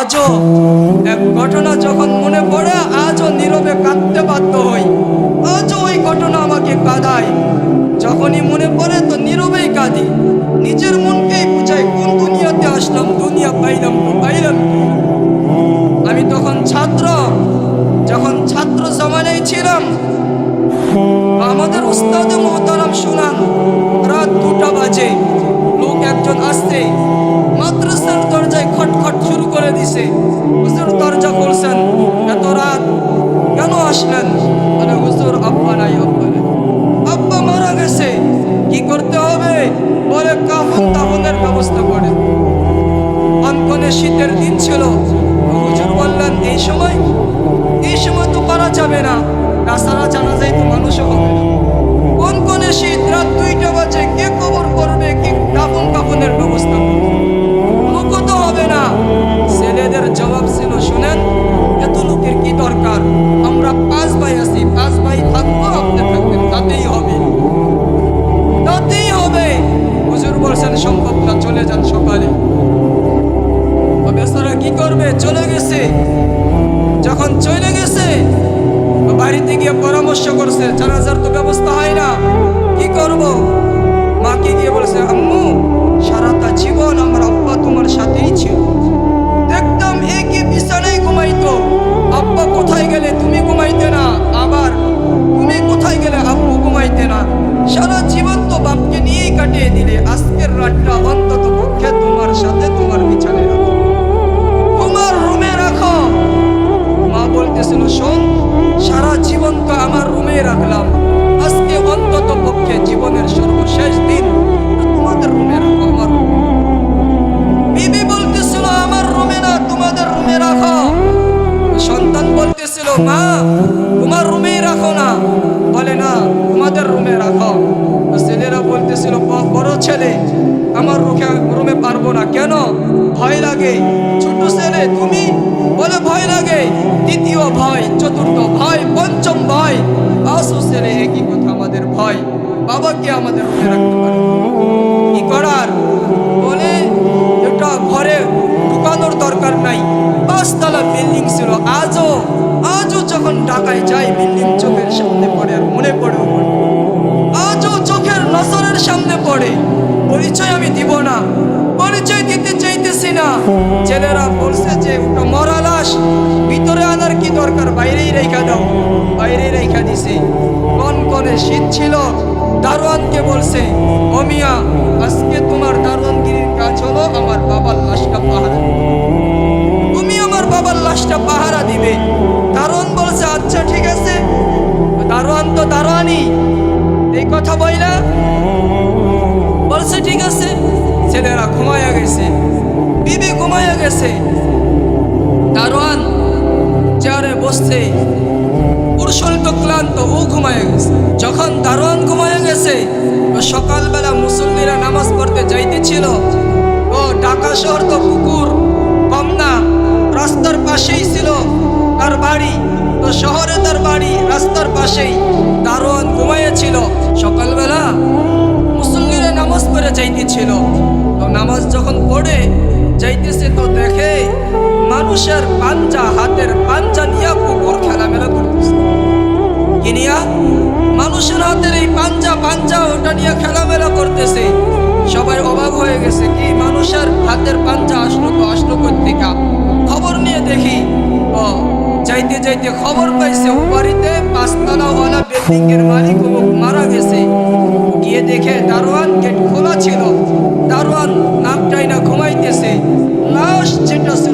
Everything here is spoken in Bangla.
আজও এক ঘটনা যখন মনে পড়ে আজও নীরবে কাঁদতে বাধ্য হই। আজও ওই ঘটনা আমাকে কাঁদায়। যখনই মনে পড়ে তো নীরবেই কাঁদি। নিজের মনকেই বুঝাই কোন দুনিয়াতে আসলাম, দুনিয়া পাইলাম তো পাইলাম। আমি তখন যখন ছাত্র জমানায় ছিলাম, আমাদের উস্তাদ মোহতারাম শুনান রাত 2টা বাজে লোক একজন আসছে, মাদ্রাসার দরজায় খটখট শুরু করে দিছে। হুজুর দরজা খুলছেন, এত রাত কেন আসলেন? বলে হুজুর আব্বা নাই, আব্বা মারা গেছে, কি করতে হবে? বলে কাফনের ব্যবস্থা করে। কনকনে শীতের দিন ছিল। হুজুর বললেন এই সময় তো পারা যাবে না, তাছাড়া জানাজায় তো মানুষও হবে না। কনকনে শীত, রাত 2টা বাজে, কে কবর করবে, কে কাফনের ব্যবস্থা করবে? লোক তো হবে না। ছেলেদের জবাব ছিল, শুনেন এত লোকের কি দরকার, আমরা 5 ভাই আছি, 5 ভাই থাকবো, আপনি থাকবেন, তাতেই হবে। হুজুর বলছেন সম্ভব না, চলে যান সকালে। বেচারা কি করবে? চলে গেছে। যখন চলে গেছে বাড়িতে গিয়ে পরামর্শ করছে, জানাজার তো ব্যবস্থা হয় না, কি করব? মাকে গিয়ে বলছে, আম্মু সারাটা জীবন আমার আব্বা তোমার সাথেই ছিল, দেখতাম একই বিছানায় ঘুমাইতো। আব্বা কোথায় গেলে তুমি ঘুমাইতে না, আবার তুমি কোথায় গেলে আব্বু ঘুমাইতে না। সারা জীবন তো বাপকে নিয়েই কাটিয়ে দিলে, আজকের রাতটা অন্তত পক্ষে তোমার সাথে তোমার বিছানায় রাখো, তোমার রুমে রাখো। মা বলতেছিল, শোন সারা জীবন তো আমার রুমে রাখলাম, আজকে অন্তত পক্ষে জীবনের সর্বশেষ দিন তোমাদের রুমে রাখো, আমার বিবি বলতেছিল আমার রুমে না, তোমাদের রুমে রাখো। সন্তান বলতেছিল, মা তোমার রুমেই রাখো না, বলে না তোমাদের রুমে রাখো। ছেলেরা বলতেছিল, বড় ছেলে আমার রুমে পারবো না, কেন? ভয় লাগে। ছোট ছেলে তুমি? বলে ভয় লাগে। দ্বিতীয় ভয়, চতুর্থ ভয়, পঞ্চম ভয়। আসো ছেলে, একই কথা, আমাদের ভয়, বাবাকে আমাদের রুমে রাখতে পারে কি করার? বলে এটা ঘরে ঢুকানোর দরকার নাই। 5 তলা বিল্ডিং ছিল। আজও যখন ঢাকায় যাই বিল্ডিং চোখের সামনে পড়ে, আর মনে পড়ে, আজও চোখের নজরের সামনে পড়ে। পরিচয় আমি দিব না, পরিচয় দিতে চাইতেছি না। ছেলেরা বলছে যে ওটা মরা লাশ, ভিতরে আনার কি দরকার, বাইরেই রেখা দাও। বাইরেই রেখা দিছে। কনকনে শীত ছিল। দারোয়ানকে বলছে, ও মিয়া আজকে তোমার দারোয়ানগিরির কাজ হলো আমার বাবার লাশটা পাহারা, তুমি আমার বাবার লাশটা পাহারা দিবে। দারোয়ান বলছে আচ্ছা ঠিক আছে। দারোয়ান তো দারোয়ানই, এই কথা বইলা বলছে ঠিক আছে। ছেলেরা ঘুমায়া গেছে, বিবি ঘুমায়া গেছে, দারোয়ান চেয়ারে বসছে, পুরুষল তো ক্লান্ত, ও ঘুমায়া গেছে। যখন দারোয়ান ঘুমায়া গেছে, সকালবেলা মুসল্লিরা নামাজ পড়তে যাইতেছিল। ও ঢাকা শহর তো পুকুর কম না, রাস্তার পাশেই ছিল তার বাড়ি, তো শহরে তার বাড়ি রাস্তার পাশেই। দারোয়ান ঘুমাইয়াছিল। সকালবেলা মুসল্লিরা নামাজ পড়ে যাইতেছিল। তো নামাজ যখন পড়ে যাইতেছে তো দেখে মানুষের পাঞ্জা, হাতের পাঞ্জা নিয়ে কুকুর খেলামেলা করতেছে। কি নিয়া? মানুষের হাতের এই পাঞ্জা ওটা নিয়ে খেলামেলা করতেছে। সবাই অবাক হয়ে গেছে, কি মানুষের হাতের পাঞ্জা আসলো কোত্থেকে? খবর নিয়ে দেখি, ও যাইতে যাইতে খবর পাইছে ও বাড়িতে 5 তলাওয়ালা বিল্ডিং এর মালিক মারা গেছে। গিয়ে দেখে দারোয়ান গেট খোলা ছিল, দারোয়ান নাকটাই না ঘুমাইতেছে। লাশ যেটা ছিল